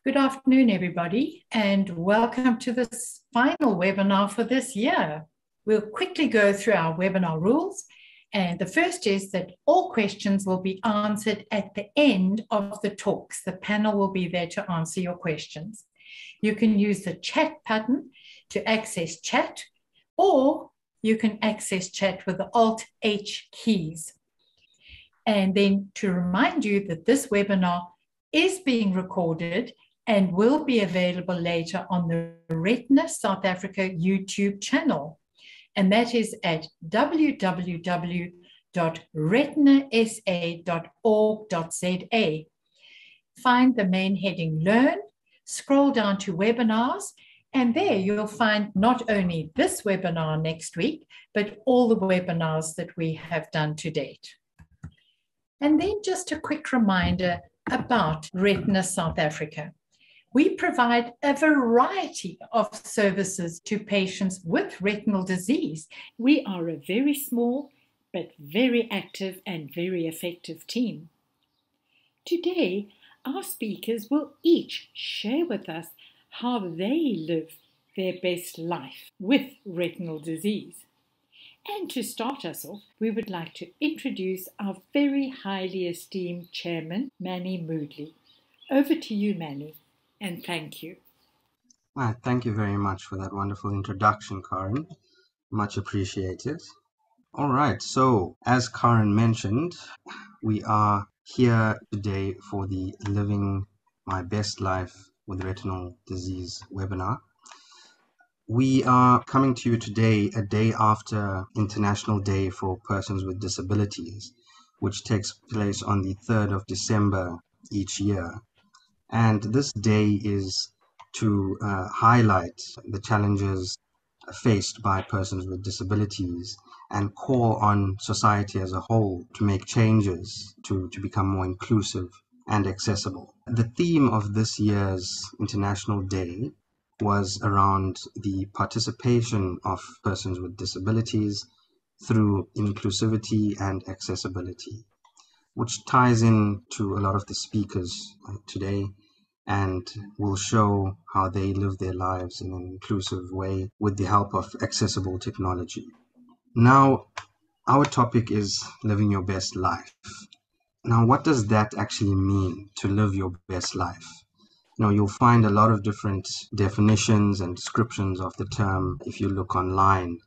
Good afternoon, everybody, and welcome to this final webinar for this year. We'll quickly go through our webinar rules, and the first is that all questions will be answered at the end of the talks. The panel will be there to answer your questions. You can use the chat button to access chat, or you can access chat with the Alt-H keys. And then to remind you that this webinar is being recorded and will be available later on the Retina South Africa YouTube channel. And that is at www.retinasa.org.za. Find the main heading Learn, scroll down to Webinars, and there you'll find not only this webinar next week, but all the webinars that we have done to date. And then just a quick reminder about Retina South Africa. We provide a variety of services to patients with retinal disease. We are a very small but very active and very effective team. Today, our speakers will each share with us how they live their best life with retinal disease. And to start us off, we would like to introduce our very highly esteemed chairman, Manny Moodley. Over to you, Manny, and thank you. Thank you very much for that wonderful introduction, Karen. Much appreciated. All right, so as Karen mentioned, we are here today for the Living My Best Life with Retinal Disease webinar. We are coming to you today a day after International Day for Persons with Disabilities, which takes place on the 3rd of December each year. And this day is to highlight the challenges faced by persons with disabilities and call on society as a whole to make changes to become more inclusive and accessible. The theme of this year's International Day was around the participation of persons with disabilities through inclusivity and accessibility, which ties in to a lot of the speakers today and will show how they live their lives in an inclusive way with the help of accessible technology. Now, our topic is living your best life. Now, what does that actually mean, to live your best life? You'll find a lot of different definitions and descriptions of the term if you look online.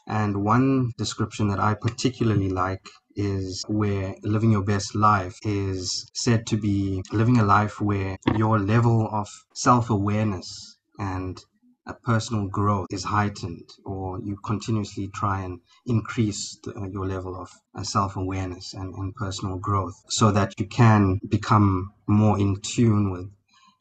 And one description that I particularly like is where living your best life is said to be living a life where your level of self-awareness and a personal growth is heightened, or you continuously try and increase your level of self-awareness and personal growth so that you can become more in tune with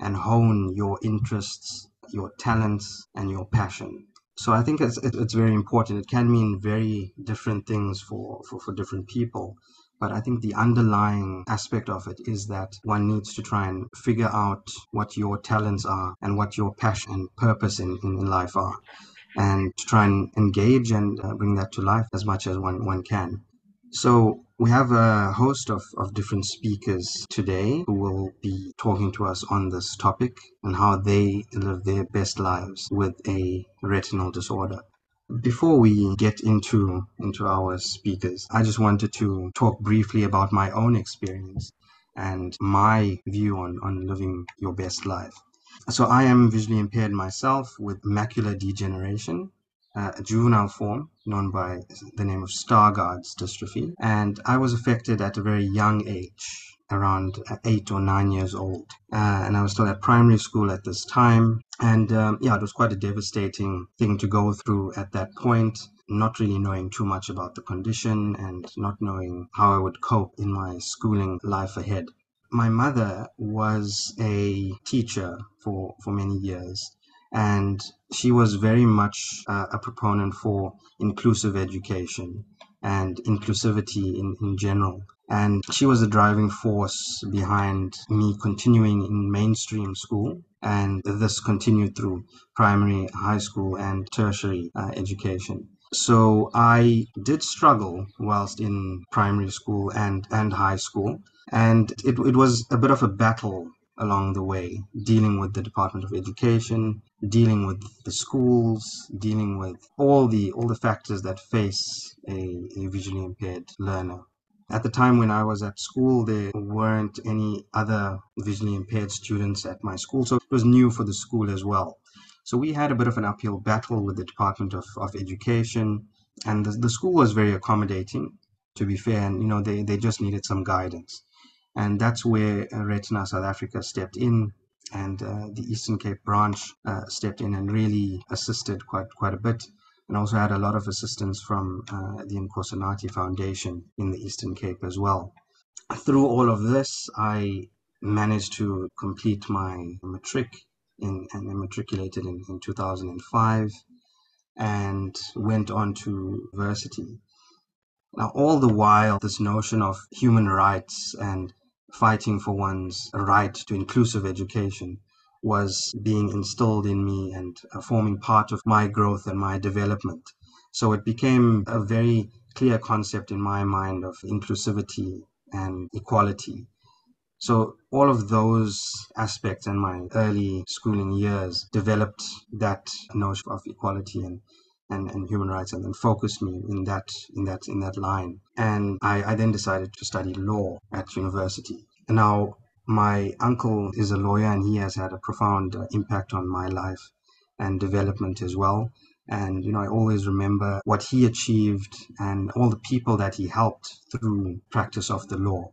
and hone your interests, your talents, and your passion. So I think it's very important. It can mean very different things for different people. But I think the underlying aspect of it is that one needs to try and figure out what your talents are and what your passion and purpose in life are, and to try and engage and bring that to life as much as one can. So we have a host of different speakers today who will be talking to us on this topic and how they live their best lives with a retinal disorder. Before we get into our speakers, I just wanted to talk briefly about my own experience and my view on living your best life. So I am visually impaired myself with macular degeneration, a juvenile form known by the name of Stargardt's dystrophy. And I was affected at a very young age, around 8 or 9 years old. And I was still at primary school at this time. And it was quite a devastating thing to go through at that point, not really knowing too much about the condition and not knowing how I would cope in my schooling life ahead. My mother was a teacher for many years, and she was very much a proponent for inclusive education and inclusivity in general. And she was the driving force behind me continuing in mainstream school. And this continued through primary, high school, and tertiary education. So I did struggle whilst in primary school and high school. And it was a bit of a battle along the way, dealing with the Department of Education, dealing with the schools, dealing with all the factors that face a visually impaired learner. At the time when I was at school, there weren't any other visually impaired students at my school, so it was new for the school as well. So we had a bit of an uphill battle with the Department of Education, and the school was very accommodating, to be fair, and they just needed some guidance. And that's where Retina South Africa stepped in, and the Eastern Cape branch stepped in and really assisted quite a bit, and also had a lot of assistance from the Nkosinathi Foundation in the Eastern Cape as well. Through all of this, I managed to complete my matric and matriculated in 2005 and went on to university. Now, all the while, this notion of human rights and fighting for one's right to inclusive education was being instilled in me and forming part of my growth and my development. So it became a very clear concept in my mind of inclusivity and equality. So all of those aspects in my early schooling years developed that notion of equality and human rights, and then focused me in that line. And I then decided to study law at university. And now my uncle is a lawyer, and he has had a profound impact on my life and development as well. And I always remember what he achieved and all the people that he helped through practice of the law.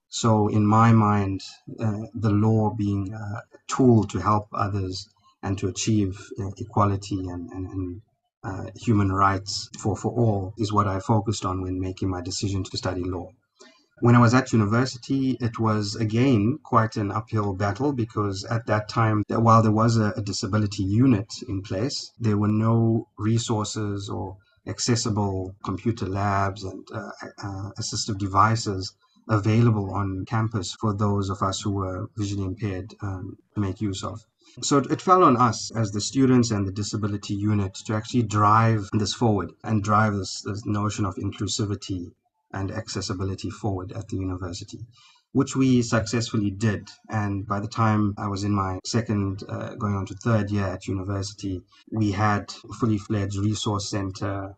So in my mind, the law being a tool to help others and to achieve equality and human rights for all is what I focused on when making my decision to study law. When I was at university, it was again quite an uphill battle, because at that time, while there was a disability unit in place, there were no resources or accessible computer labs and assistive devices available on campus for those of us who were visually impaired to make use of. So it fell on us as the students and the disability unit to actually drive this forward and drive this notion of inclusivity and accessibility forward at the university, which we successfully did. And by the time I was in my second, going on to third year at university, we had a fully fledged resource center,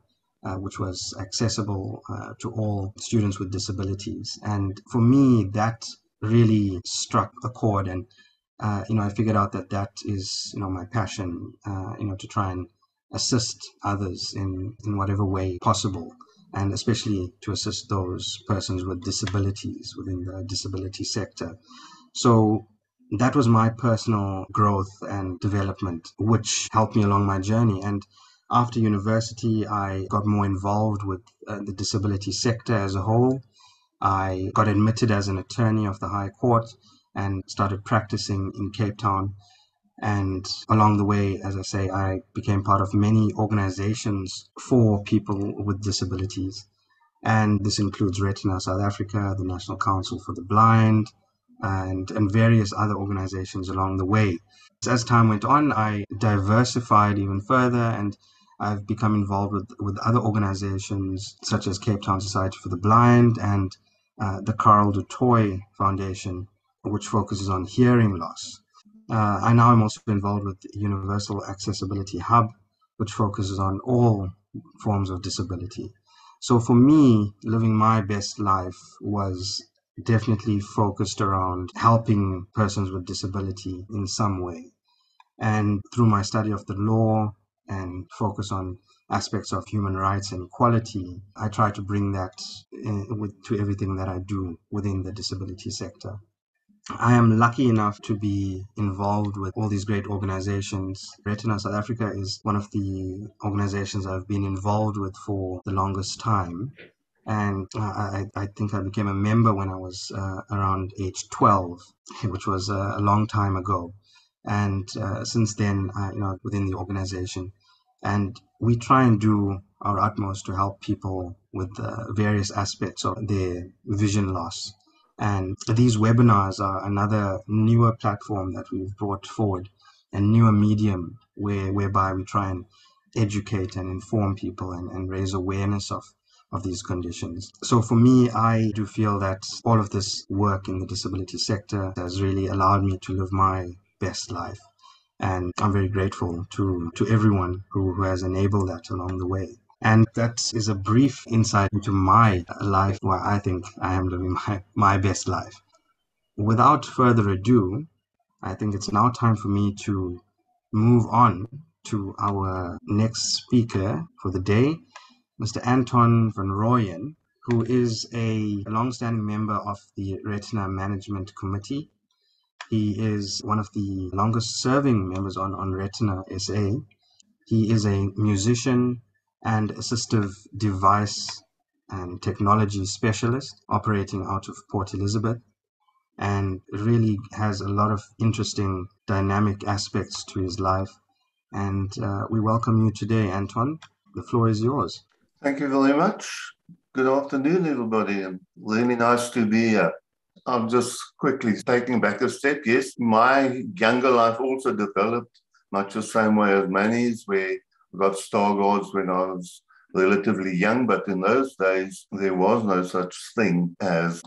which was accessible to all students with disabilities. And for me, that really struck a chord. And I figured out that is, my passion, to try and assist others in whatever way possible, and especially to assist those persons with disabilities within the disability sector. So that was my personal growth and development, which helped me along my journey. And after university, I got more involved with the disability sector as a whole. I got admitted as an attorney of the High Court and started practicing in Cape Town. And along the way, as I say, I became part of many organizations for people with disabilities. And this includes Retina South Africa, the National Council for the Blind, and various other organizations along the way. As time went on, I diversified even further, and I've become involved with other organizations such as Cape Town Society for the Blind and the Carl du Toit Foundation, which focuses on hearing loss. I now am also involved with the Universal Accessibility Hub, which focuses on all forms of disability. So for me, living my best life was definitely focused around helping persons with disability in some way. And through my study of the law and focus on aspects of human rights and equality, I try to bring that to everything that I do within the disability sector. I am lucky enough to be involved with all these great organizations. Retina South Africa is one of the organizations I've been involved with for the longest time. And I think I became a member when I was around age 12, which was a long time ago. And since then, within the organization. And we try and do our utmost to help people with various aspects of their vision loss. And these webinars are another newer platform that we've brought forward, a newer medium whereby we try and educate and inform people and raise awareness of of these conditions. So for me, I do feel that all of this work in the disability sector has really allowed me to live my best life. And I'm very grateful to everyone who has enabled that along the way. And that is a brief insight into my life where I think I am living my best life. Without further ado, I think it's now time for me to move on to our next speaker for the day, Mr. Anton van Rooyen, who is a long-standing member of the Retina Management Committee. He is one of the longest-serving members on Retina SA. He is a musician and assistive device and technology specialist operating out of Port Elizabeth, and really has a lot of interesting dynamic aspects to his life. And we welcome you today, Anton. The floor is yours. Thank you very much. Good afternoon, everybody, and really nice to be here. I'm just quickly taking back a step. Yes, my younger life also developed much the same way as Manny's, where I got Stargards when I was relatively young, but in those days, there was no such thing as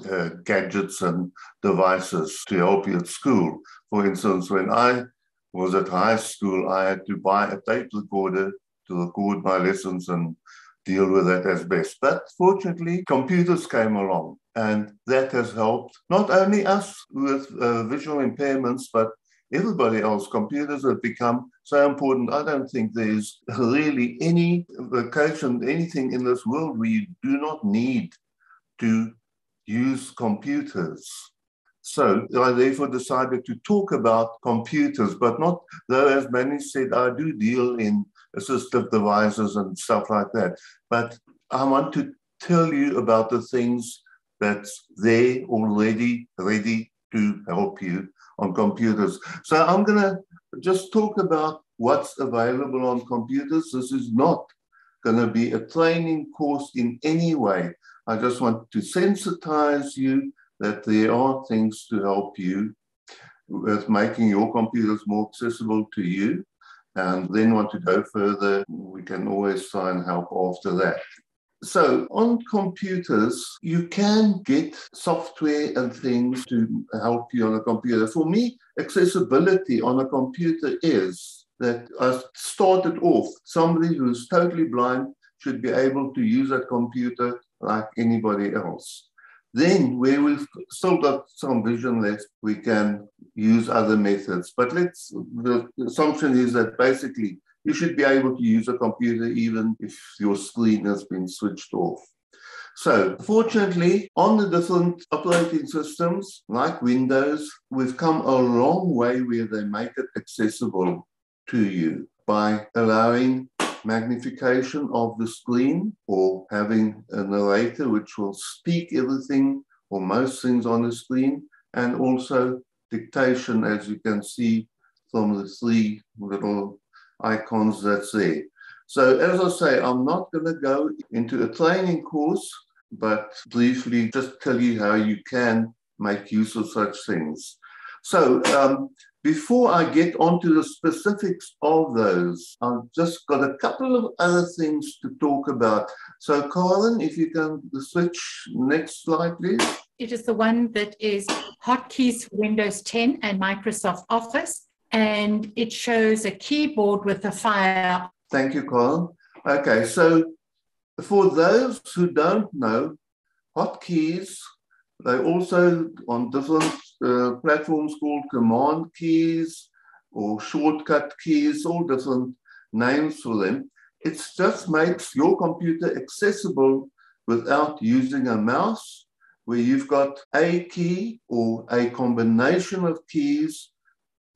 gadgets and devices to help you at school. For instance, when I was at high school, I had to buy a tape recorder to record my lessons and deal with that as best. But fortunately, computers came along, and that has helped not only us with visual impairments, but everybody else. Computers have become so important. I don't think there's really any vocation, anything in this world where you do not need to use computers. So I therefore decided to talk about computers, but not, though as Manny said, I do deal in assistive devices and stuff like that. But I want to tell you about the things that's there already, ready to help you on computers. So I'm going to just talk about what's available on computers. This is not going to be a training course in any way. I just want to sensitize you that there are things to help you with making your computers more accessible to you. And then want to go further, we can always try and help after that. So on computers, you can get software and things to help you on a computer. For me, accessibility on a computer is that I started off, somebody who's totally blind should be able to use a computer like anybody else. Then, where we've still got some vision left, we can use other methods. But the assumption is that basically you should be able to use a computer even if your screen has been switched off. So, fortunately, on the different operating systems, like Windows, we've come a long way where they make it accessible to you by allowing magnification of the screen or having a narrator which will speak everything or most things on the screen, and also dictation, as you can see from the three little icons that's there. So as I say, I'm not going to go into a training course, but briefly just tell you how you can make use of such things. So before I get onto the specifics of those, I've just got a couple of other things to talk about. So, Karen, if you can switch next slide, please. It is the one that is hotkeys for Windows 10 and Microsoft Office, and it shows a keyboard with a fire. Thank you, Karen. Okay, so for those who don't know, hotkeys, they're also on different platforms called command keys or shortcut keys, all different names for them. It just makes your computer accessible without using a mouse, where you've got a key or a combination of keys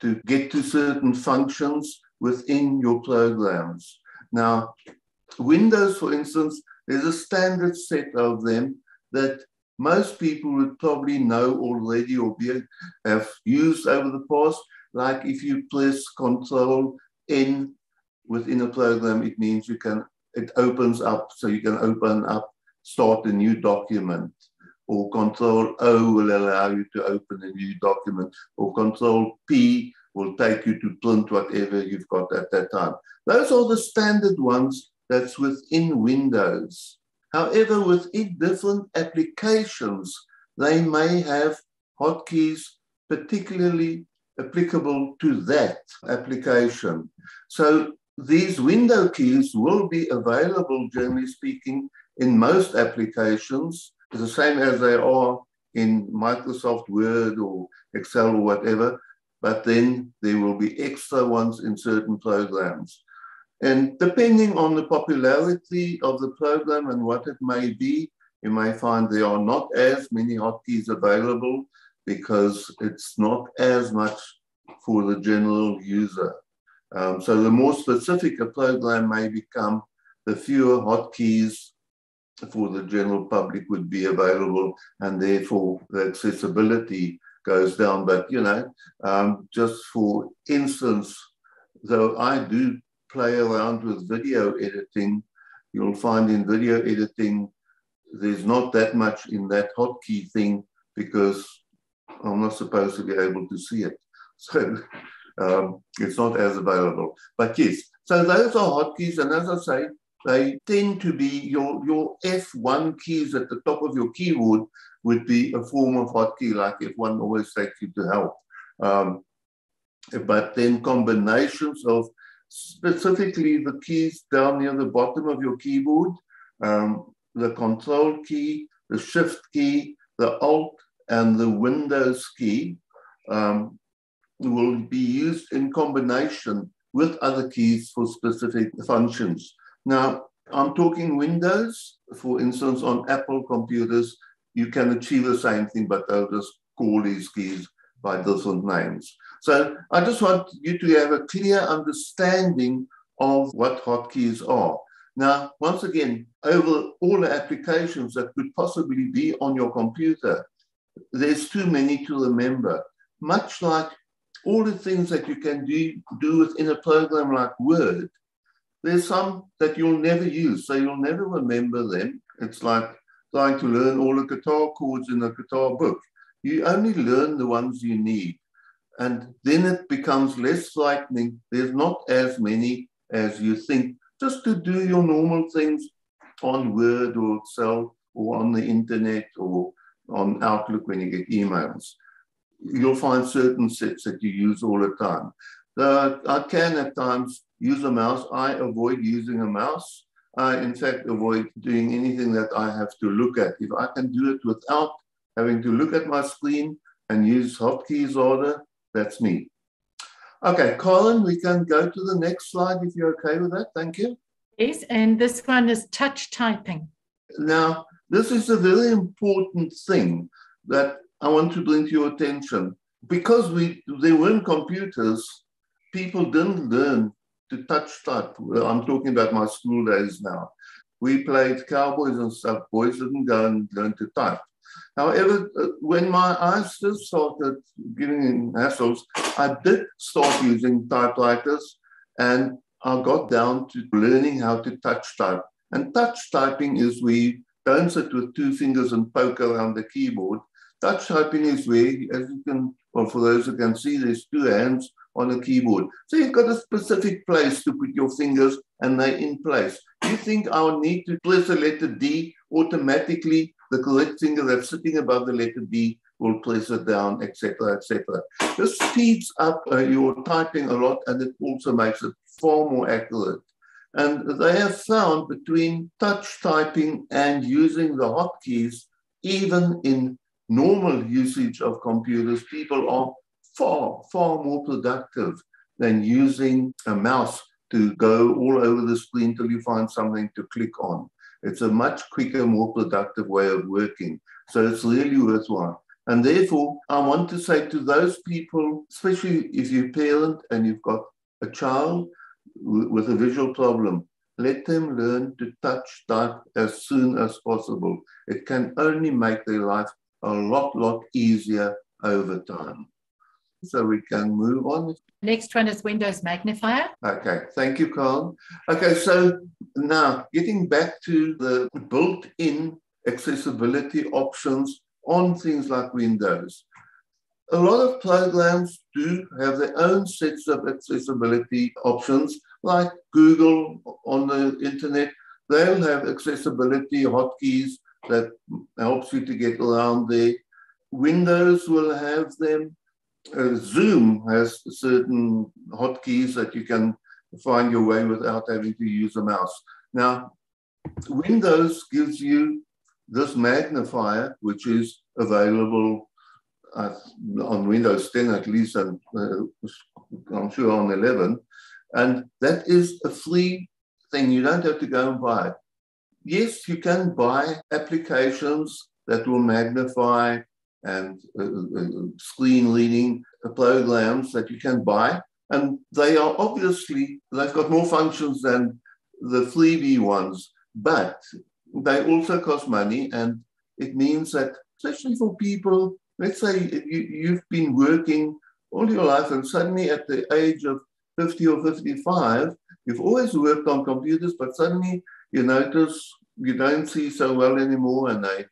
to get to certain functions within your programs. Now, Windows, for instance, there's a standard set of them that most people would probably know already or have used over the past. Like if you press Control N within a program, it means it opens up, so you can open up, start a new document. Or Control O will allow you to open a new document. Or Control P will take you to print whatever you've got at that time. Those are the standard ones that's within Windows. However, within different applications, they may have hotkeys particularly applicable to that application. So these window keys will be available, generally speaking, in most applications, the same as they are in Microsoft Word or Excel or whatever, but then there will be extra ones in certain programs. And depending on the popularity of the program and what it may be, you may find there are not as many hotkeys available because it's not as much for the general user. So the more specific a program may become, the fewer hotkeys for the general public would be available, and therefore the accessibility goes down. But, you know, just for instance, though I do play around with video editing, you'll find in video editing, there's not that much in that hotkey thing because I'm not supposed to be able to see it. So it's not as available. But yes, so those are hotkeys. And as I say, they tend to be your F1 keys at the top of your keyboard would be a form of hotkey, like F1 always takes you to help. But then combinations of specifically the keys down near the bottom of your keyboard, the control key, the shift key, the alt, and the Windows key will be used in combination with other keys for specific functions. Now, I'm talking Windows. For instance, on Apple computers, you can achieve the same thing, but they'll just call these keys by different names. So I just want you to have a clear understanding of what hotkeys are. Now, once again, over all the applications that could possibly be on your computer, there's too many to remember. Much like all the things that you can do within a program like Word, there's some that you'll never use, so you'll never remember them. It's like trying to learn all the guitar chords in a guitar book. You only learn the ones you need, and then it becomes less frightening. There's not as many as you think, just to do your normal things on Word or Excel or on the internet or on Outlook when you get emails. You'll find certain sets that you use all the time. I can at times use a mouse. I avoid using a mouse. I, in fact, avoid doing anything that I have to look at. If I can do it without having to look at my screen and use hotkeys order, that's me. Okay, Colin, we can go to the next slide if you're okay with that. Thank you. Yes, and this one is touch typing. Now, this is a very important thing that I want to bring to your attention. Because there weren't computers, people didn't learn to touch type. Well, I'm talking about my school days now. We played cowboys and stuff. Boys didn't go and learn to type. However, when my eyes just started giving hassles, I did start using typewriters, and I got down to learning how to touch type. And touch typing is where you don't sit with two fingers and poke around the keyboard. Touch typing is where, as you can, well, for those who can see, there's two hands on a keyboard. So you've got a specific place to put your fingers, and they're in place. You think I'll need to press the letter D, automatically the correct finger that's sitting above the letter D will press it down, etc., etc. This speeds up your typing a lot, and it also makes it far more accurate. And they have found between touch typing and using the hotkeys, even in normal usage of computers, people are far, far more productive than using a mouse to go all over the screen till you find something to click on. It's a much quicker, more productive way of working. So it's really worthwhile. And therefore, I want to say to those people, especially if you're a parent and you've got a child with a visual problem, let them learn to touch type as soon as possible. It can only make their life a lot easier over time. So we can move on. Next one is Windows Magnifier. Okay, thank you, Carl. Okay, so now getting back to the built-in accessibility options on things like Windows. A lot of programs do have their own sets of accessibility options, like Google on the internet. they'll have accessibility hotkeys that helps you to get around there. Windows will have them. Zoom has certain hotkeys that you can find your way without having to use a mouse. Now, Windows gives you this magnifier, which is available on Windows 10 at least, and I'm sure on 11. And that is a free thing. You don't have to go and buy it. Yes, you can buy applications that will magnify and screen reading programs that you can buy. And they are obviously, they've got more functions than the freebie ones, but they also cost money. And it means that, especially for people, let's say you've been working all your life and suddenly at the age of 50 or 55, you've always worked on computers, but suddenly you notice you don't see so well anymore, and they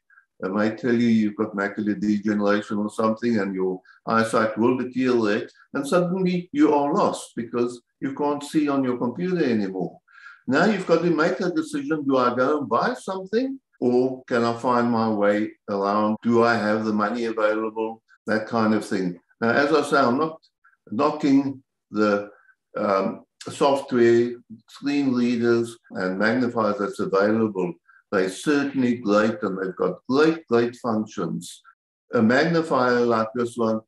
might tell you you've got macular degeneration or something, and your eyesight will deteriorate, and suddenly you are lost because you can't see on your computer anymore. Now you've got to make a decision: do I go and buy something, or can I find my way around? Do I have the money available? That kind of thing. Now, as I say, I'm not knocking the software, screen readers, and magnifiers that's available. They're certainly great, and they've got great functions. A magnifier like this one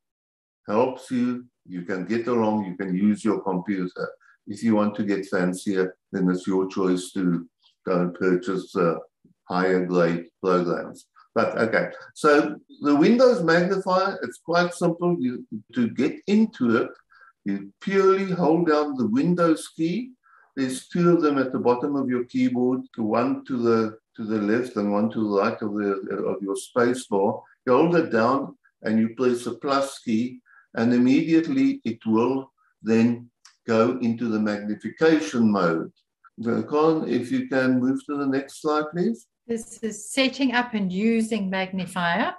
helps you. You can get along, you can use your computer. If you want to get fancier, then it's your choice to go and purchase higher grade programs. But okay, so the Windows magnifier, it's quite simple. To get into it, you purely hold down the Windows key. There's two of them at the bottom of your keyboard, one to the left and one to the right of your space bar. You hold it down and you press the plus key, and immediately it will then go into the magnification mode. Colin, if you can move to the next slide, please. This is setting up and using magnifier.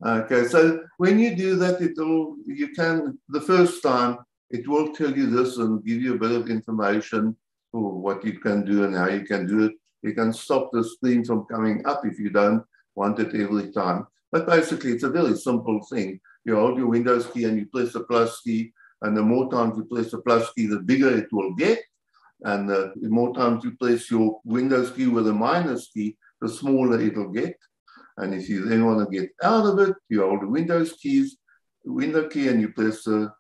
Okay, so when you do that, the first time, it will tell you this and give you a bit of information for what you can do and how you can do it. You can stop the screen from coming up if you don't want it every time. But basically, it's a very simple thing. You hold your Windows key and you press the plus key, and the more times you press the plus key, the bigger it will get. And the more times you press your Windows key with a minus key, the smaller it'll get. And if you then want to get out of it, you hold the window key, and you press the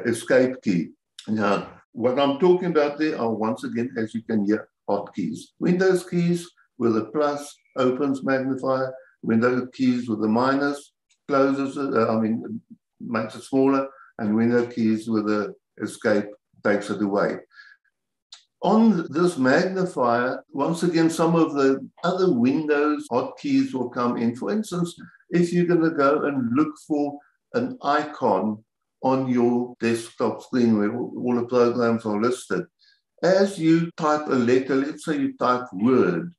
escape key. Now, what I'm talking about there are, once again, as you can hear, hotkeys. Windows keys with a plus opens magnifier. Windows keys with a minus closes it, makes it smaller. And window keys with a escape takes it away. On this magnifier, once again, some of the other Windows hotkeys will come in. For instance, if you're going to go and look for an icon on your desktop screen where all the programs are listed, as you type a letter, let's say you type Word,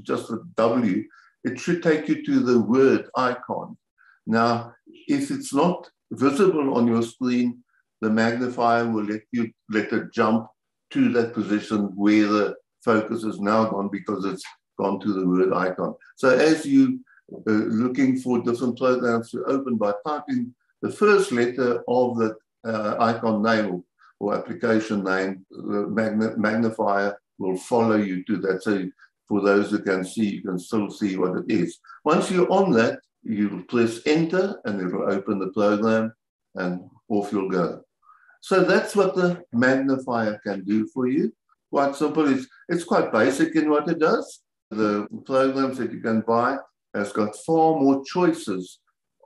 just a W, it should take you to the Word icon. Now, if it's not visible on your screen, the magnifier will let it jump to that position where the focus is now gone, because it's gone to the Word icon. So as you looking for different programs to open by typing the first letter of the icon name or application name, the magnifier will follow you to that. So for those who can see, you can still see what it is. Once you're on that, you'll press enter and it will open the program and off you'll go. So that's what the magnifier can do for you. Quite simple. It's quite basic in what it does. The programs that you can buy has got far more choices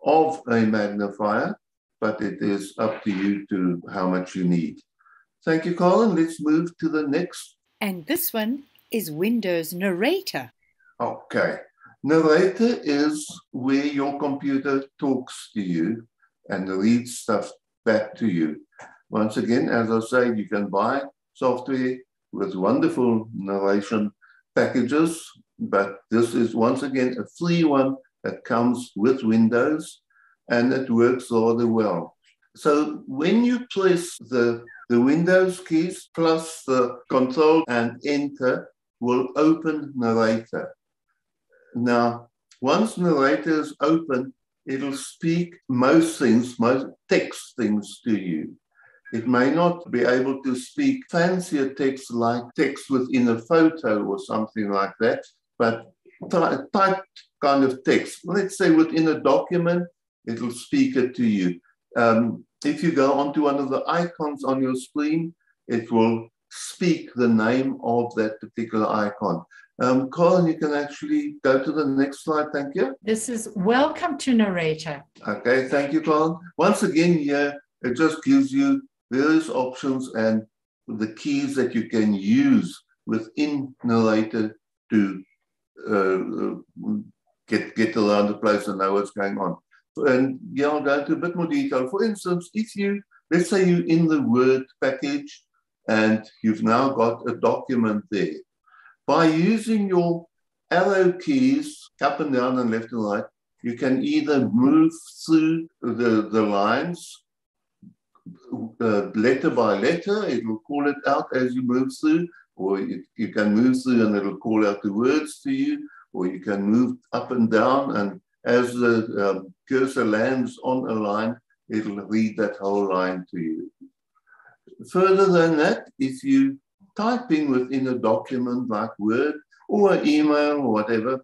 of a magnifier, but it is up to you to how much you need. Thank you, Colin. Let's move to the next. And this one is Windows Narrator. Okay. Narrator is where your computer talks to you and reads stuff back to you. Once again, as I say, you can buy software with wonderful narration packages, but this is once again a free one that comes with Windows, and it works rather well. So when you press the Windows keys plus the Control and Enter, will open narrator. Now, once narrator is open, it'll speak most things, most text things to you. It may not be able to speak fancier text like text within a photo or something like that, but typed kind of text. Let's say within a document, it'll speak it to you. If you go onto one of the icons on your screen, it will speak the name of that particular icon. Colin, you can actually go to the next slide. Thank you. This is welcome to narrator. Okay, thank you, Colin. Once again, here, it just gives you various options and the keys that you can use within narrator to get around the place and know what's going on. And yeah, I'll go into a bit more detail. For instance, if you, let's say you're in the Word package and you've now got a document there, by using your arrow keys up and down and left and right, you can either move through the lines letter by letter. It will call it out as you move through, or you can move through and it'll call out the words to you, or you can move up and down, and as the cursor lands on a line, it'll read that whole line to you. Further than that, if you typing within a document like Word or an email or whatever,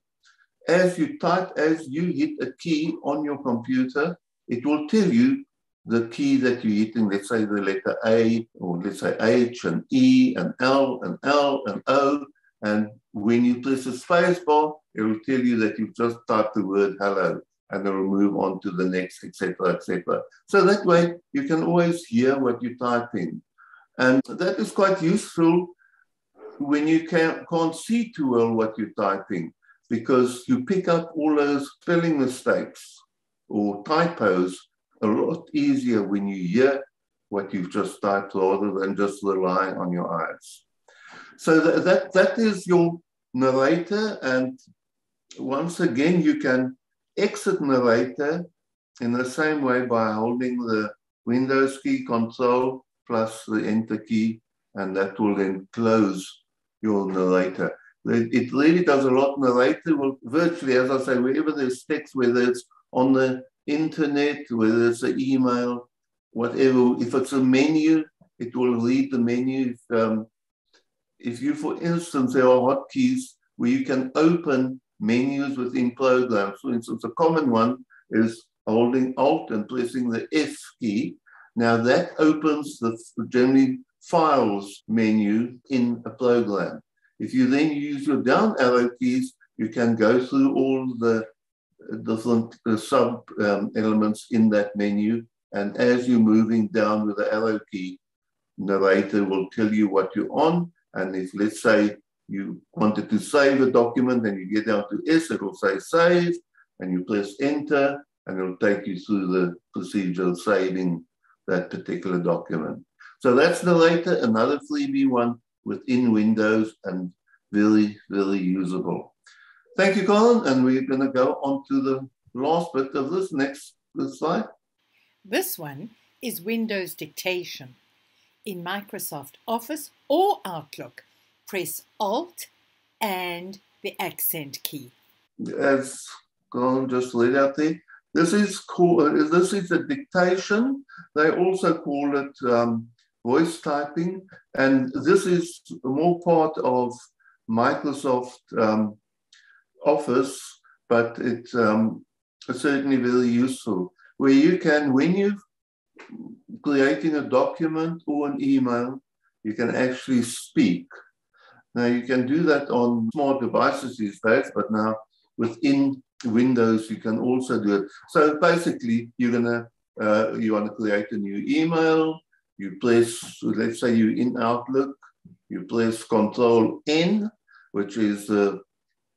as you type, as you hit a key on your computer, it will tell you the key that you're hitting, let's say the letter A, or let's say H and E and L and L and O. And when you press the space bar, it will tell you that you've just typed the word hello, and it will move on to the next, etc., etc. So that way you can always hear what you're typing. And that is quite useful when you can't see too well what you're typing, because you pick up all those spelling mistakes or typos a lot easier when you hear what you've just typed rather than just rely on your eyes. So that is your narrator. And once again, you can exit narrator in the same way by holding the Windows key, Control plus the Enter key, and that will then close your narrator. It really does a lot. Narrator will virtually, as I say, wherever there's text, whether it's on the internet, whether it's an email, whatever, if it's a menu, it will read the menu. If you, for instance, there are hotkeys where you can open menus within programs. For instance, a common one is holding Alt and pressing the F key. Now that opens the generally files menu in a program. If you then use your down arrow keys, you can go through all the different sub elements in that menu. And as you're moving down with the arrow key, narrator will tell you what you're on. And if, let's say, you wanted to save a document and you get down to S, it will say save, and you press enter, and it'll take you through the procedure of saving that particular document. So that's narrator, another freebie one within Windows, and very, very usable. Thank you, Colin. And we're going to go on to the last bit of this next slide. This one is Windows dictation. In Microsoft Office or Outlook, press Alt and the accent key. As Colin just read out there, this is a dictation. They also call it voice typing, and this is more part of Microsoft Office, but it's certainly very useful, where you can, when you're creating a document or an email, you can actually speak. Now you can do that on smart devices these days, but now within Windows you can also do it. So basically, you want to create a new email. You press, let's say you're in Outlook, you press Control N, which is the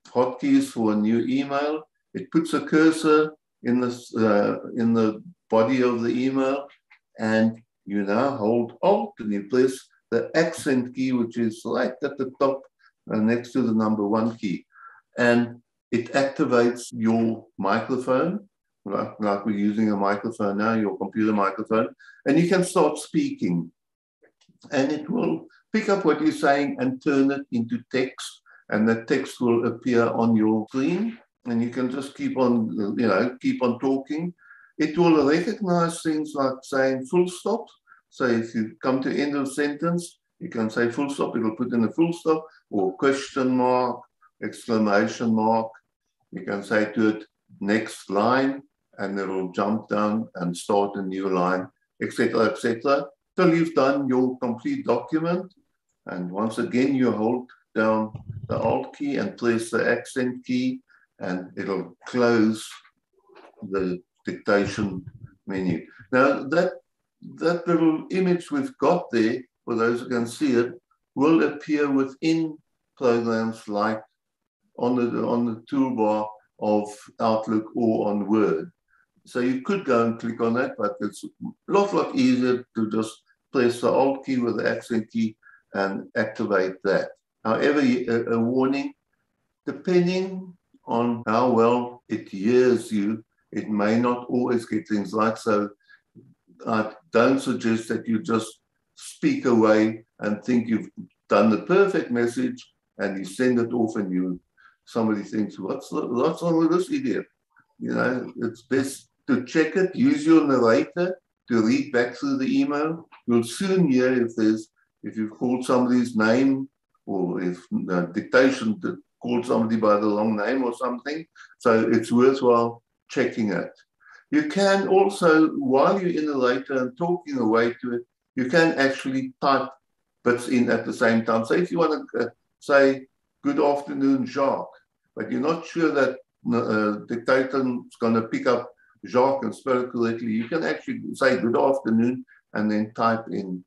hotkeys for a new email. It puts a cursor in the body of the email, and you now hold Alt and you press the accent key, which is right at the top next to the number 1 key. And it activates your microphone, like we're using a microphone now, your computer microphone, and you can start speaking. And it will pick up what you're saying and turn it into text. and the text will appear on your screen, and you can just keep on, keep on talking. It will recognize things like saying full stop. So if you come to the end of a sentence, you can say full stop, it'll put in a full stop, or question mark, exclamation mark. You can say to it, next line, and it'll jump down and start a new line, etc., till you've done your complete document. And once again, you hold down the Alt key and press the accent key, and it'll close the dictation menu. Now, that little image we've got there, for those who can see it, will appear within programs like on the toolbar of Outlook or on Word. So you could go and click on that, but it's a lot easier to just press the Alt key with the accent key and activate that. However, a warning, depending on how well it hears you, it may not always get things right. So I don't suggest that you just speak away and think you've done the perfect message and you send it off and somebody thinks, what's wrong with this idiot? It's best to check it, use your narrator to read back through the email. You'll soon hear if you've called somebody's name, or if dictation called somebody by the wrong name or something. So it's worthwhile checking it. You can also, while you're in the narrator and talking away to it, you can actually type bits in at the same time. So if you want to say, good afternoon, Jacques, but you're not sure that dictation is going to pick up Jacques and spell it correctly, you can actually say good afternoon and then type in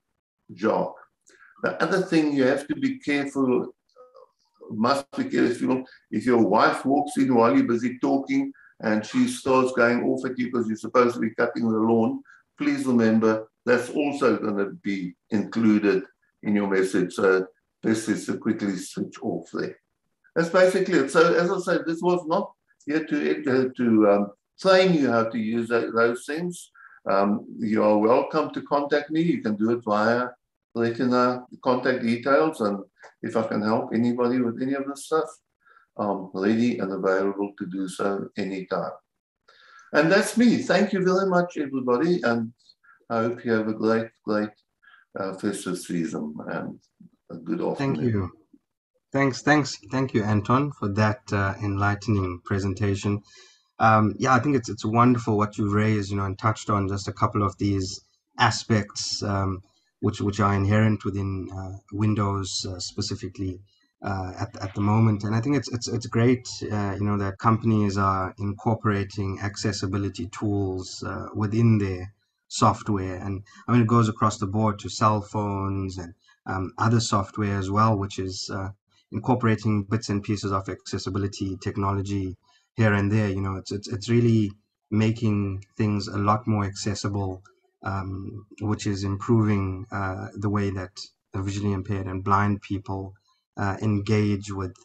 Jacques. The other thing you have to be careful, must be careful, if your wife walks in while you're busy talking and she starts going off at you because you're supposed to be cutting the lawn, please remember that's also going to be included in your message. So best is to quickly switch off there. That's basically it. So as I said, this was not here to train you how to use those things. You are welcome to contact me. You can do it via Retina contact details, and if I can help anybody with any of this stuff, I'm ready and available to do so anytime. And that's me. Thank you very much, everybody, and I hope you have a great festive season and a good afternoon. Thank you. Thank you, Anton, for that enlightening presentation. Yeah, I think it's wonderful what you raised, and touched on just a couple of these aspects which are inherent within Windows specifically at the moment. And I think it's great, that companies are incorporating accessibility tools within their software. And I mean, it goes across the board to cell phones and other software as well, which is incorporating bits and pieces of accessibility technology here and there. It's really making things a lot more accessible, which is improving the way that visually impaired and blind people engage with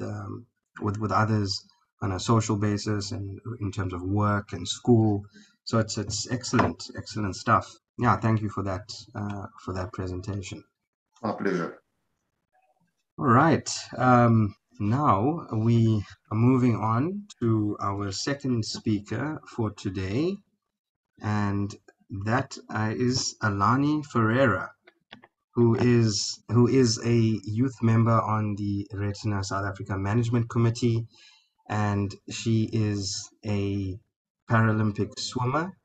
others on a social basis and in terms of work and school. So it's excellent stuff. Yeah, thank you for that presentation. My pleasure. All right. Now we are moving on to our second speaker for today, and that is Alani Ferreira, who is a youth member on the Retina South Africa Management Committee, and she is a Paralympic swimmer,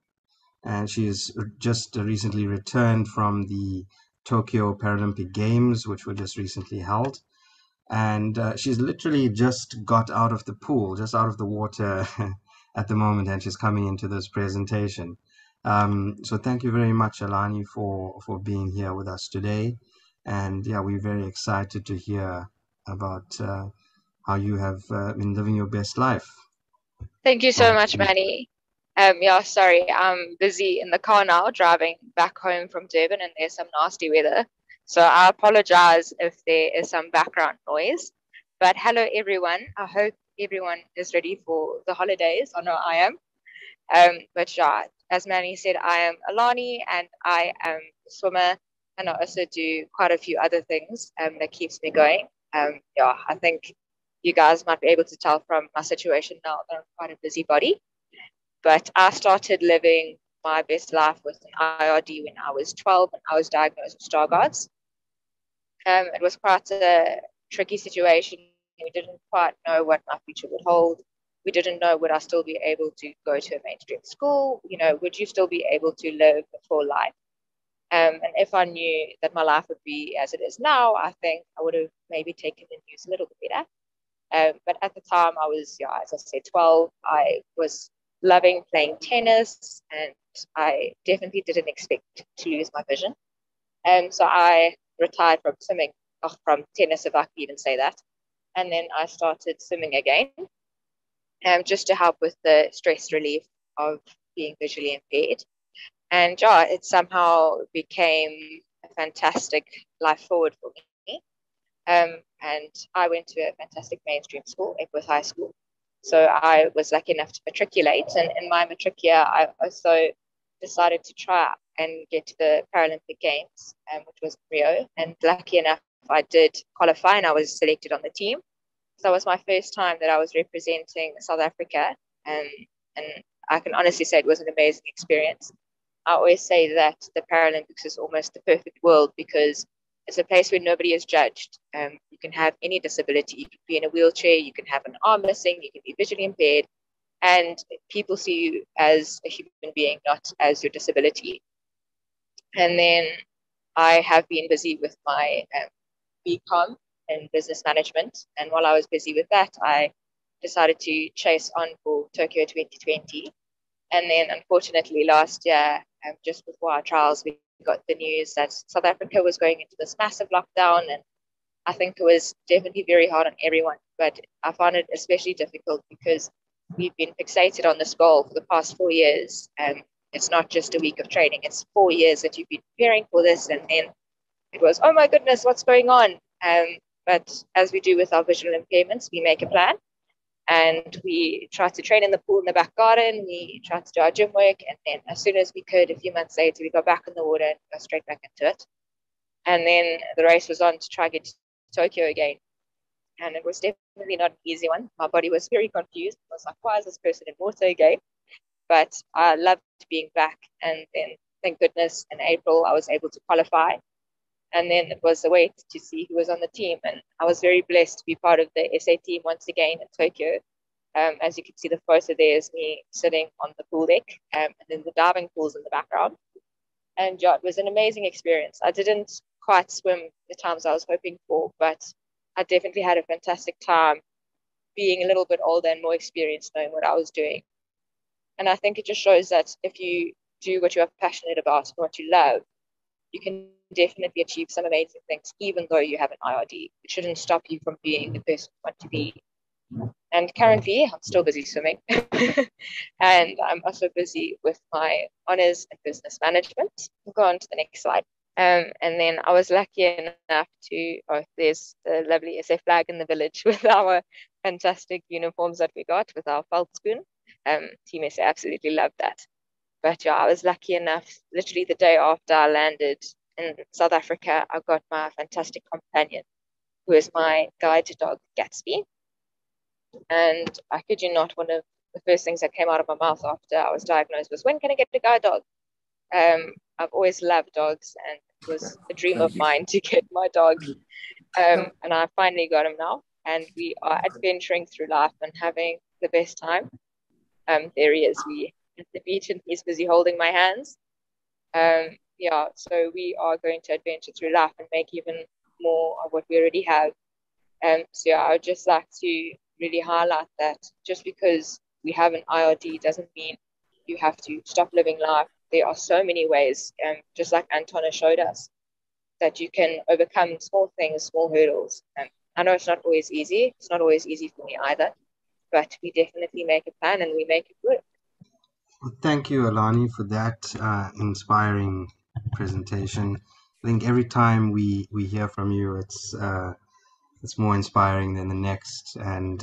and she is just recently returned from the Tokyo Paralympic Games, which were just recently held. And she's literally just got out of the pool, just out of the water at the moment, and she's coming into this presentation. So thank you very much, Alani, for being here with us today. And yeah, we're very excited to hear about how you have been living your best life. Thank you so much, Manny. Yeah, sorry, I'm busy in the car now, driving back home from Durban, and there's some nasty weather. So I apologize if there is some background noise. But hello, everyone. I hope everyone is ready for the holidays. I know I am. But yeah, as Manny said, I am Alani, and I am a swimmer, and I also do quite a few other things that keeps me going. Yeah, I think you guys might be able to tell from my situation now that I'm quite a busybody. But I started living my best life with an IRD when I was 12 and I was diagnosed with Stargardt's. It was quite a tricky situation. We didn't quite know what my future would hold. We didn't know, would I still be able to go to a mainstream school? You know, would you still be able to live a full life? And if I knew that my life would be as it is now, I think I would have maybe taken the news a little bit better. But at the time, I was, as I said, 12. I was loving playing tennis, and I definitely didn't expect to lose my vision. So I retired from swimming, from tennis, if I could even say that. And then I started swimming again, just to help with the stress relief of being visually impaired. And it somehow became a fantastic life forward for me. And I went to a fantastic mainstream school, Epworth High School. So I was lucky enough to matriculate. And in my matric year, I also decided to try and get to the Paralympic Games, which was Rio. And lucky enough, I did qualify and I was selected on the team. So it was my first time that I was representing South Africa. And I can honestly say it was an amazing experience. I always say that the Paralympics is almost the perfect world because it's a place where nobody is judged. You can have any disability. You can be in a wheelchair, you can have an arm missing, you can be visually impaired, and people see you as a human being, not as your disability. And then I have been busy with my BCom in business management. And while I was busy with that, I decided to chase on for Tokyo 2020. And then unfortunately last year, just before our trials, we got the news that South Africa was going into this massive lockdown. And I think it was definitely very hard on everyone. But I found it especially difficult because we've been fixated on this goal for the past 4 years. It's not just a week of training. It's 4 years that you've been preparing for this. And then it was, oh my goodness, what's going on? But as we do with our visual impairments, we make a plan. And we tried to train in the pool in the back garden. We tried to do our gym work. And then as soon as we could, a few months later, we got back in the water and got straight back into it. And then the race was on to try to get to Tokyo again. And it was definitely not an easy one. My body was very confused. I was like, why is this person in water again? But I loved being back. And then, thank goodness, in April, I was able to qualify. And then it was a wait to see who was on the team. And I was very blessed to be part of the SA team once again in Tokyo. As you can see, the photo there is me sitting on the pool deck, and then the diving pool's in the background. And it was an amazing experience. I didn't quite swim the times I was hoping for, but I definitely had a fantastic time being a little bit older and more experienced, knowing what I was doing. And I think it just shows that if you do what you are passionate about and what you love, you can definitely achieve some amazing things, even though you have an IRD. It shouldn't stop you from being the person you want to be. And currently, I'm still busy swimming. And I'm also busy with my honors in business management. We'll go on to the next slide. And then I was lucky enough to, there's the lovely SA flag in the village with our fantastic uniforms that we got with our veldskoen. Team SA absolutely loved that. But I was lucky enough, literally the day after I landed in South Africa, I got my fantastic companion, who is my guide dog, Gatsby. And I kid you not, one of the first things that came out of my mouth after I was diagnosed was, when can I get a guide dog? I've always loved dogs, and it was a dream of mine to get my dog. And I finally got him now. And we are adventuring through life and having the best time. There he is. We at the beach, and he's busy holding my hands. So we are going to adventure through life and make even more of what we already have. I would just like to really highlight that just because we have an IRD doesn't mean you have to stop living life. There are so many ways, just like Anton showed us, that you can overcome small things, small hurdles. I know it's not always easy. It's not always easy for me either, but we definitely make a plan and we make it work. Thank you, Alani, for that inspiring presentation. I think every time we hear from you, it's more inspiring than the next. And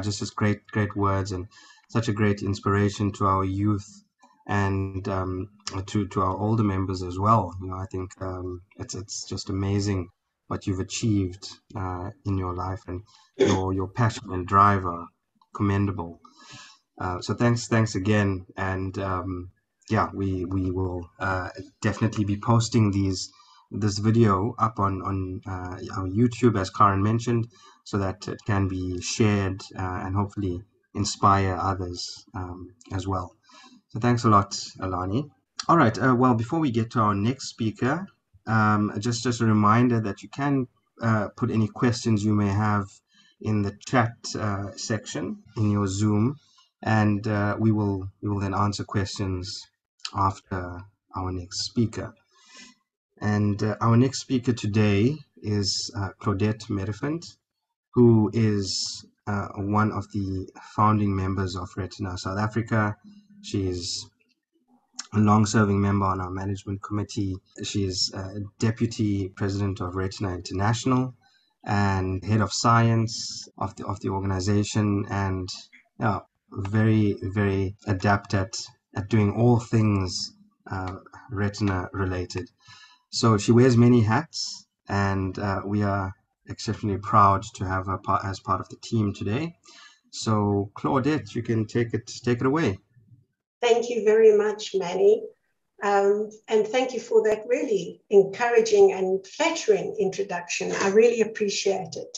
just great words and such a great inspiration to our youth and to our older members as well. I think it's just amazing what you've achieved in your life, and your passion and drive are commendable. So thanks again, and yeah, we will definitely be posting this video up on our YouTube, as Karen mentioned, so that it can be shared and hopefully inspire others as well. So thanks a lot, Alani. All right, well, before we get to our next speaker, just a reminder that you can put any questions you may have in the chat section in your Zoom, and we will then answer questions after our next speaker. And our next speaker today is Claudette Medefindt, who is one of the founding members of Retina South Africa. She is a long-serving member on our management committee. She is deputy president of Retina International and head of science of the organization, and very, very adept at doing all things retina related. So she wears many hats, and we are exceptionally proud to have her as part of the team today. So Claudette, you can take it away. Thank you very much, Manny. And thank you for that really encouraging and flattering introduction. I really appreciate it.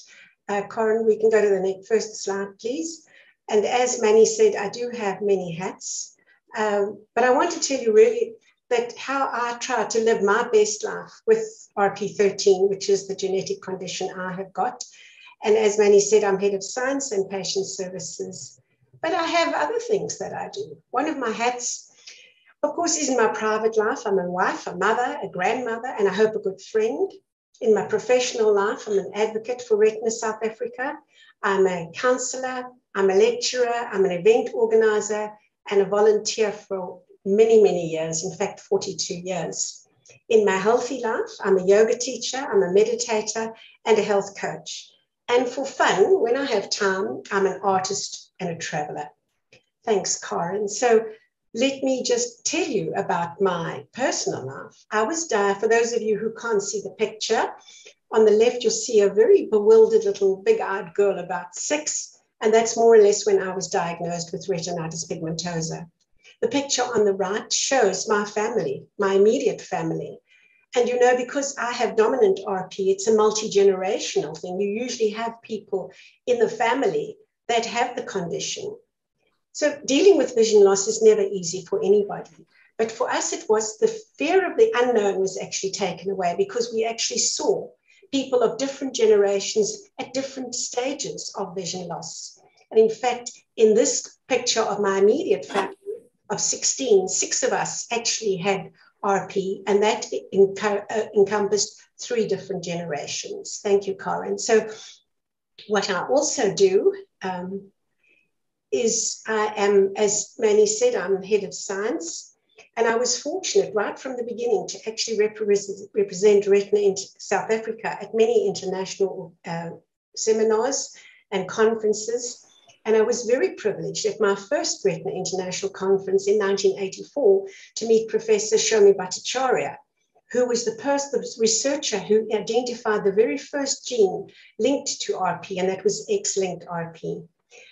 Corin, we can go to the first slide, please. And as Manny said, I do have many hats, but I want to tell you really that how I try to live my best life with RP13, which is the genetic condition I have got. And as Manny said, I'm head of science and patient services, but I have other things that I do. One of my hats, of course, is in my private life. I'm a wife, a mother, a grandmother, and I hope a good friend. In my professional life, I'm an advocate for Retina South Africa. I'm a counsellor, I'm a lecturer, I'm an event organizer, and a volunteer for many, many years, in fact, 42 years. In my healthy life, I'm a yoga teacher, I'm a meditator, and a health coach. And for fun, when I have time, I'm an artist and a traveler. Thanks, Karen. So let me just tell you about my personal life. I was for those of you who can't see the picture, on the left, you'll see a very bewildered little big-eyed girl about 6, and that's more or less when I was diagnosed with retinitis pigmentosa. The picture on the right shows my family, my immediate family. And you know, because I have dominant RP, it's a multi-generational thing. You usually have people in the family that have the condition. So dealing with vision loss is never easy for anybody. But for us, it was the fear of the unknown was actually taken away, because we actually saw people of different generations at different stages of vision loss. And in fact, in this picture of my immediate family of 16, 6 of us actually had RP, and that encompassed 3 different generations. Thank you, Karen. So what I also do is I am, as Manny said, I'm head of science, and I was fortunate right from the beginning to actually represent Retina in South Africa at many international seminars and conferences. And I was very privileged at my first Retina International Conference in 1984 to meet Professor Shomi Bhattacharya, who was the researcher who identified the very first gene linked to RP, and that was X-linked RP.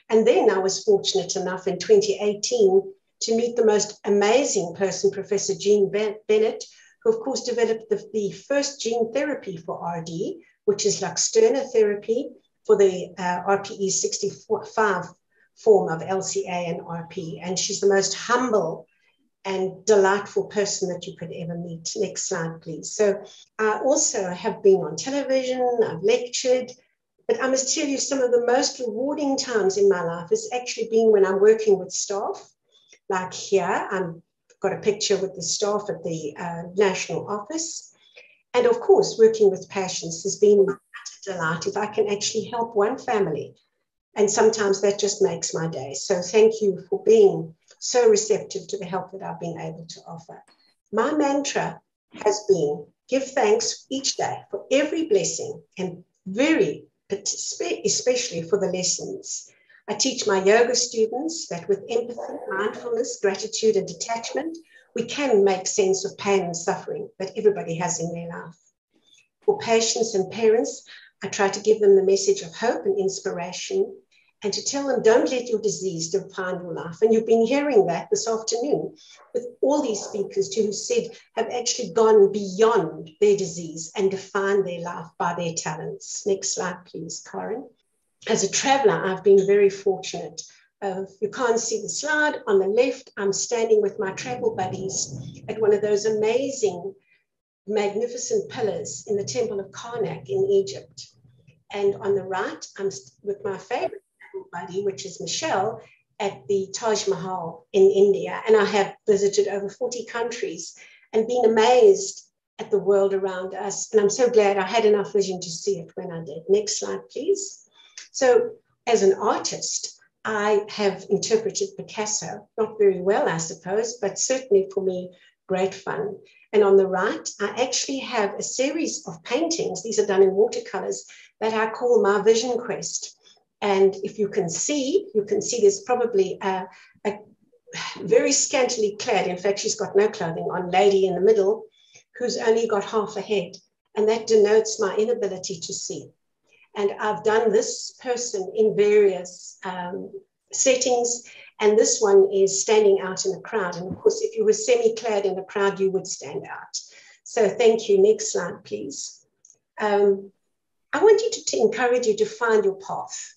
And then I was fortunate enough in 2018 to meet the most amazing person, Professor Jean Bennett, who of course developed the first gene therapy for RD, which is Luxturna therapy, for the RPE65 form of LCA and RP. And she's the most humble and delightful person that you could ever meet. Next slide, please. So I also have been on television, I've lectured, but I must tell you some of the most rewarding times in my life has actually been when I'm working with staff. Like here, I've got a picture with the staff at the national office. And of course, working with patients has been my delight if I can actually help one family. And sometimes that just makes my day. So thank you for being so receptive to the help that I've been able to offer. My mantra has been, give thanks each day for every blessing, and especially for the lessons. I teach my yoga students that with empathy, mindfulness, gratitude, and detachment, we can make sense of pain and suffering that everybody has in their life. For patients and parents, I try to give them the message of hope and inspiration, and to tell them, don't let your disease define your life. And you've been hearing that this afternoon with all these speakers who said have actually gone beyond their disease and defined their life by their talents. Next slide, please, Karen. As a traveler, I've been very fortunate. You can't see the slide. On the left, I'm standing with my travel buddies at one of those amazing, magnificent pillars in the Temple of Karnak in Egypt. And on the right, I'm with my favorite buddy, which is Michelle, at the Taj Mahal in India. And I have visited over 40 countries and been amazed at the world around us. And I'm so glad I had enough vision to see it when I did. Next slide, please. So as an artist, I have interpreted Picasso, not very well, I suppose, but certainly for me, great fun. And on the right, I actually have a series of paintings. These are done in watercolors that I call my vision quest. And if you can see there's probably a very scantily clad, in fact, she's got no clothing on, lady in the middle who's only got half a head. And that denotes my inability to see. And I've done this person in various settings. And this one is standing out in a crowd. And of course, if you were semi-clad in a crowd, you would stand out. So thank you. Next slide, please. I want you to encourage you to find your path.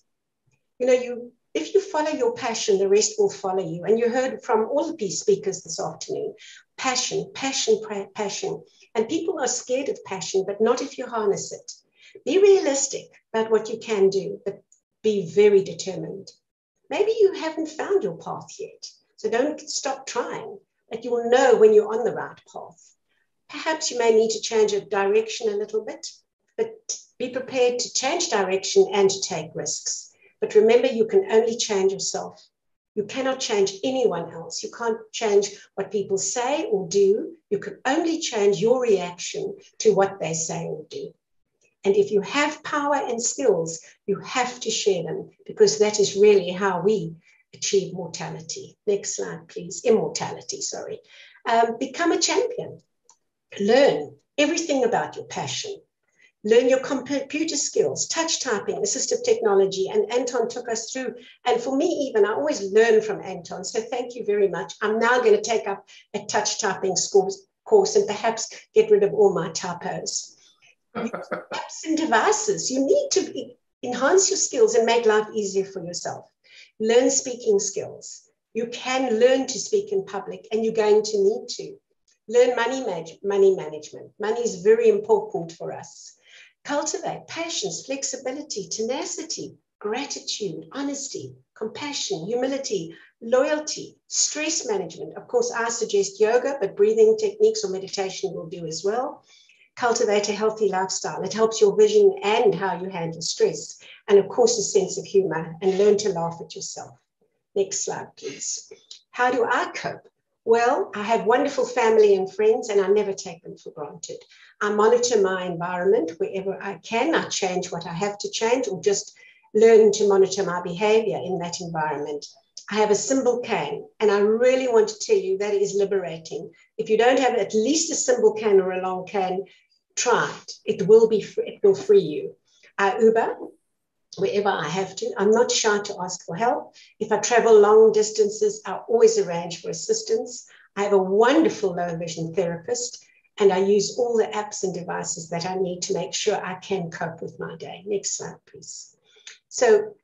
You know, if you follow your passion, the rest will follow you. And you heard from all the speakers this afternoon, passion, passion, passion. And people are scared of passion, but not if you harness it. Be realistic about what you can do, but be very determined. Maybe you haven't found your path yet, so don't stop trying, but you will know when you're on the right path. Perhaps you may need to change your direction a little bit, but be prepared to change direction and to take risks. But remember, you can only change yourself. You cannot change anyone else. You can't change what people say or do. You can only change your reaction to what they say or do. And if you have power and skills, you have to share them, because that is really how we achieve mortality. Next slide, please. Immortality, sorry. Become a champion. Learn everything about your passion. Learn your computer skills, touch typing, assistive technology. And Anton took us through. And for me, even, I always learn from Anton. So thank you very much. I'm now going to take up a touch typing course and perhaps get rid of all my typos. Apps and devices. You need to enhance your skills and make life easier for yourself. Learn speaking skills. You can learn to speak in public, and you're going to need to. Learn money management. Money is very important for us. Cultivate patience, flexibility, tenacity, gratitude, honesty, compassion, humility, loyalty, stress management. Of course, I suggest yoga, but breathing techniques or meditation will do as well. Cultivate a healthy lifestyle. It helps your vision and how you handle stress. And of course, a sense of humor, and learn to laugh at yourself. Next slide, please. How do I cope? Well, I have wonderful family and friends, and I never take them for granted. I monitor my environment wherever I can. I change what I have to change, or just learn to monitor my behavior in that environment. I have a symbol cane, and I really want to tell you that is liberating. If you don't have at least a symbol cane or a long cane, try it. It will free you. I Uber wherever I have to. I'm not shy to ask for help. If I travel long distances, I always arrange for assistance. I have a wonderful low vision therapist, and I use all the apps and devices that I need to make sure I can cope with my day. Next slide, please. So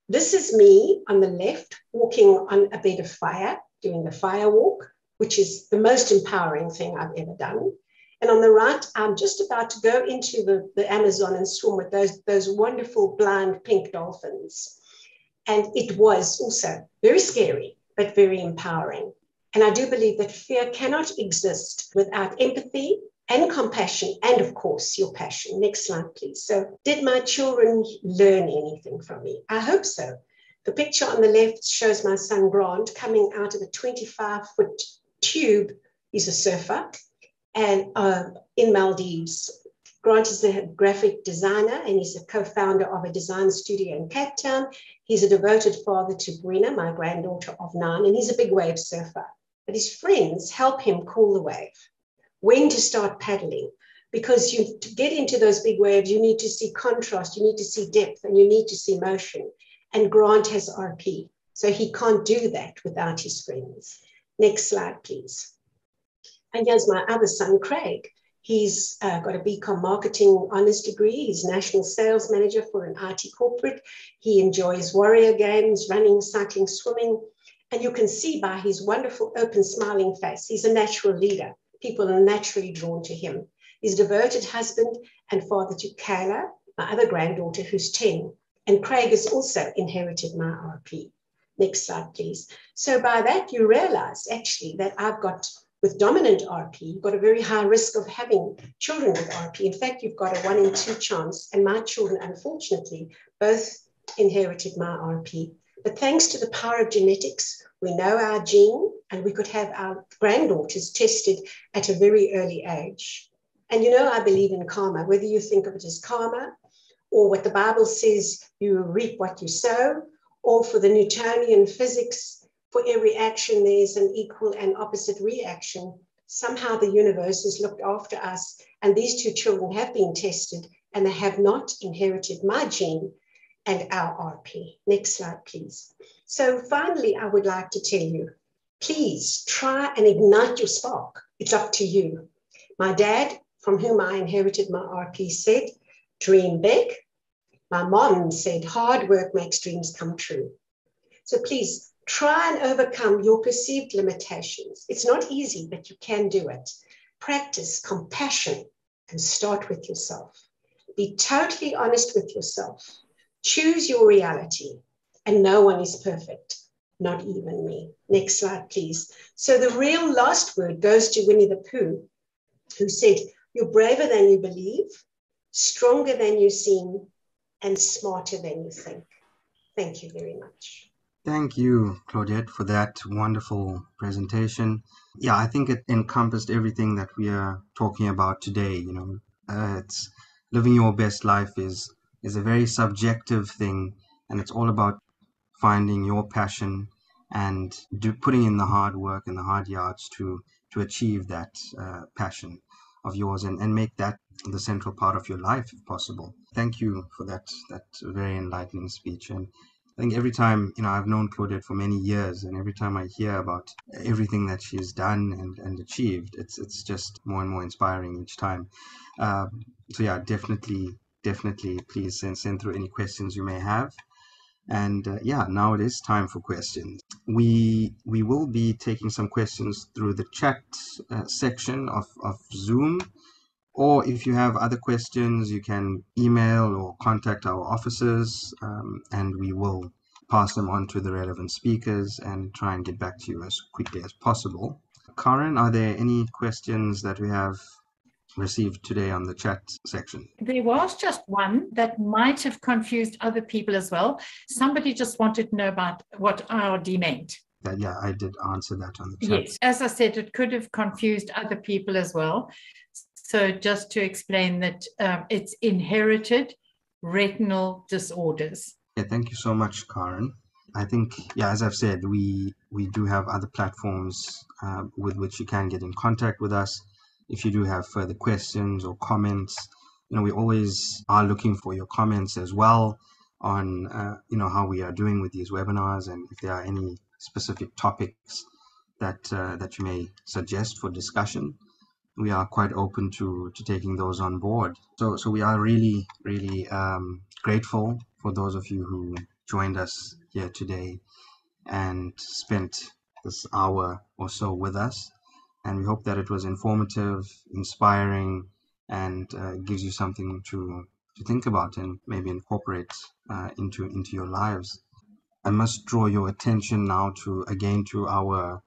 this is me on the left, walking on a bed of fire, doing the fire walk, which is the most empowering thing I've ever done. And on the right, I'm just about to go into the Amazon and swim with those wonderful blind pink dolphins. And it was also very scary, but very empowering. And I do believe that fear cannot exist without empathy and compassion, and of course, your passion. Next slide, please. So did my children learn anything from me? I hope so. The picture on the left shows my son Grant coming out of a 25-foot tube. He's a surfer. And in Maldives. Grant is a graphic designer, and he's a co-founder of a design studio in Cape Town. He's a devoted father to Brina, my granddaughter of 9, and he's a big wave surfer. But his friends help him cool the wave, when to start paddling, because to get into those big waves, you need to see contrast, you need to see depth, and you need to see motion. And Grant has RP, so he can't do that without his friends. Next slide, please. And here's my other son, Craig. He's got a BCom marketing honors degree. He's national sales manager for an IT corporate. He enjoys warrior games, running, cycling, swimming. And you can see by his wonderful, open, smiling face, he's a natural leader. People are naturally drawn to him. He's a devoted husband and father to Kayla, my other granddaughter, who's 10. And Craig has also inherited my RP. Next slide, please. So by that, you realize actually that I've got, with dominant RP, you've got a very high risk of having children with RP. In fact, you've got a 1 in 2 chance. And my children, unfortunately, both inherited my RP. But thanks to the power of genetics, we know our gene, and we could have our granddaughters tested at a very early age. And you know, I believe in karma, whether you think of it as karma or what the Bible says, you reap what you sow, or for the Newtonian physics, for every action, there's an equal and opposite reaction. Somehow the universe has looked after us, and these 2 children have been tested, and they have not inherited my gene and our RP. Next slide, please. So finally, I would like to tell you, please try and ignite your spark. It's up to you. My dad, from whom I inherited my RP, said, dream big. My mom said, hard work makes dreams come true. So please try and overcome your perceived limitations. It's not easy, but you can do it. Practice compassion and start with yourself. Be totally honest with yourself. Choose your reality, and no one is perfect, not even me. Next slide, please. So the real last word goes to Winnie the Pooh, who said, you're braver than you believe, stronger than you seem, and smarter than you think. Thank you very much. Thank you, Claudette, for that wonderful presentation. Yeah, I think it encompassed everything that we are talking about today. You know, it's living your best life is a very subjective thing, and it's all about finding your passion and putting in the hard work and the hard yards to achieve that passion of yours and make that the central part of your life if possible. Thank you for that very enlightening speech. And I think every time, you know, I've known Claudette for many years, and every time I hear about everything that she's done and achieved, it's just more and more inspiring each time. So yeah, definitely please send through any questions you may have. And yeah, now it is time for questions. We will be taking some questions through the chat section of Zoom, or if you have other questions, you can email or contact our officers, and we will pass them on to the relevant speakers and try and get back to you as quickly as possible. Karen, are there any questions that we have received today on the chat section? There was just one that might have confused other people as well. Somebody just wanted to know about what IRD meant. Yeah, I did answer that on the chat. Yes, as I said, it could have confused other people as well. So just to explain that it's inherited retinal disorders. Yeah, thank you so much, Karen. I think, yeah, as I've said, we do have other platforms with which you can get in contact with us. If you do have further questions or comments, you know, we always are looking for your comments as well on, you know, how we are doing with these webinars, and if there are any specific topics that you may suggest for discussion. We are quite open to taking those on board. So we are really grateful for those of you who joined us here today and spent this hour or so with us. And we hope that it was informative, inspiring, and gives you something to think about and maybe incorporate into your lives. I must draw your attention now to our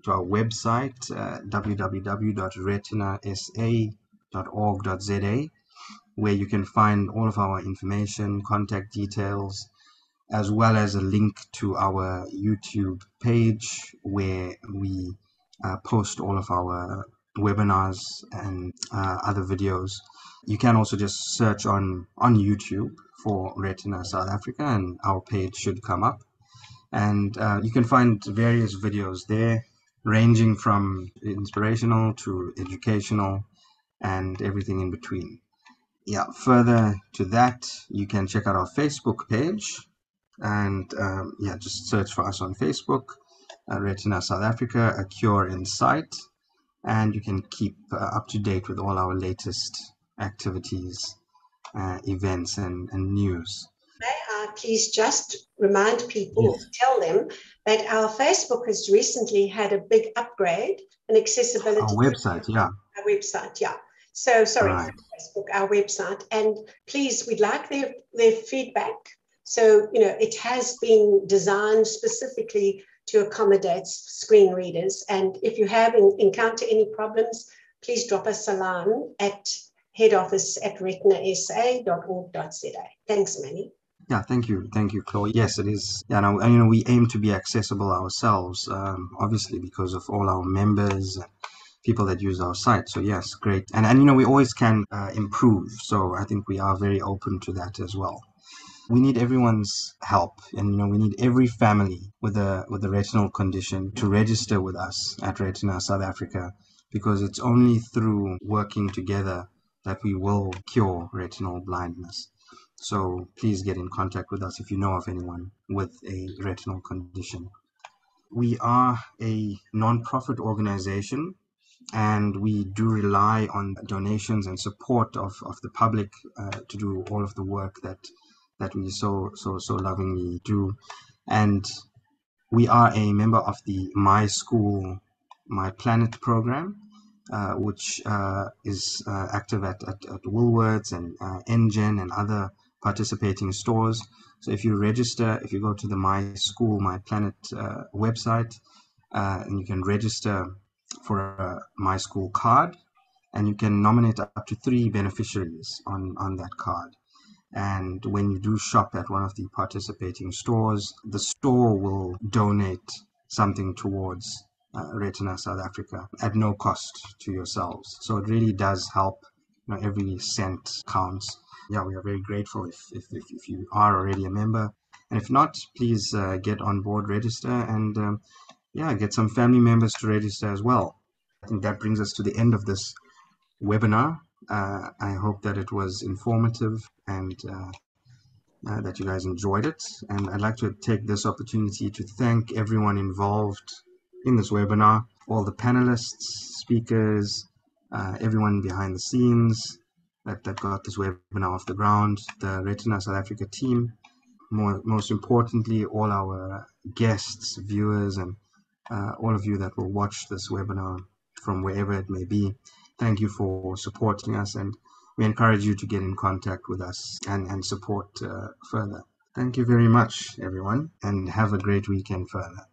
website, www.retinasa.org.za, where you can find all of our information, contact details, as well as a link to our YouTube page where we post all of our webinars and other videos. You can also just search on YouTube for Retina South Africa and our page should come up. And you can find various videos there, ranging from inspirational to educational, and everything in between. Yeah, further to that, you can check out our Facebook page, and just search for us on Facebook, Retina South Africa, A Cure in Sight, and you can keep up to date with all our latest activities, events, and news. May I please just remind people, Yes. tell them that our Facebook has recently had a big upgrade, an accessibility. Our website, yeah. Our website, yeah. So, sorry, Right. Facebook, our website. And please, we'd like their feedback. So, it has been designed specifically to accommodate screen readers. And if you have encounter any problems, please drop us a line at head office at retinasa.org.za. Thanks, Manny. Yeah, thank you, Chloe. Yes, it is. And we aim to be accessible ourselves, obviously because of all our members and people that use our site. So yes, great. And we always can improve. So I think we are very open to that as well. We need everyone's help, and we need every family with a retinal condition to register with us at Retina South Africa, because it's only through working together that we will cure retinal blindness. So please get in contact with us if you know of anyone with a retinal condition. We are a non-profit organization, and we do rely on donations and support of the public to do all of the work that we so lovingly do. And we are a member of the My School, My Planet program, which is active at Woolworths and NGen and other participating stores. So if you register, if you go to the My School, My Planet website, and you can register for a My School card, and you can nominate up to 3 beneficiaries on that card. And when you do shop at one of the participating stores, the store will donate something towards Retina South Africa at no cost to yourselves. So it really does help. Every cent counts. Yeah, we are very grateful if you are already a member. And if not, please get on board, register, and get some family members to register as well. I think that brings us to the end of this webinar. I hope that it was informative and that you guys enjoyed it. And I'd like to take this opportunity to thank everyone involved in this webinar, all the panelists, speakers, everyone behind the scenes that got this webinar off the ground, the Retina South Africa team, most importantly, all our guests, viewers, and all of you that will watch this webinar from wherever it may be. Thank you for supporting us, and we encourage you to get in contact with us and support further. Thank you very much, everyone, and have a great weekend further.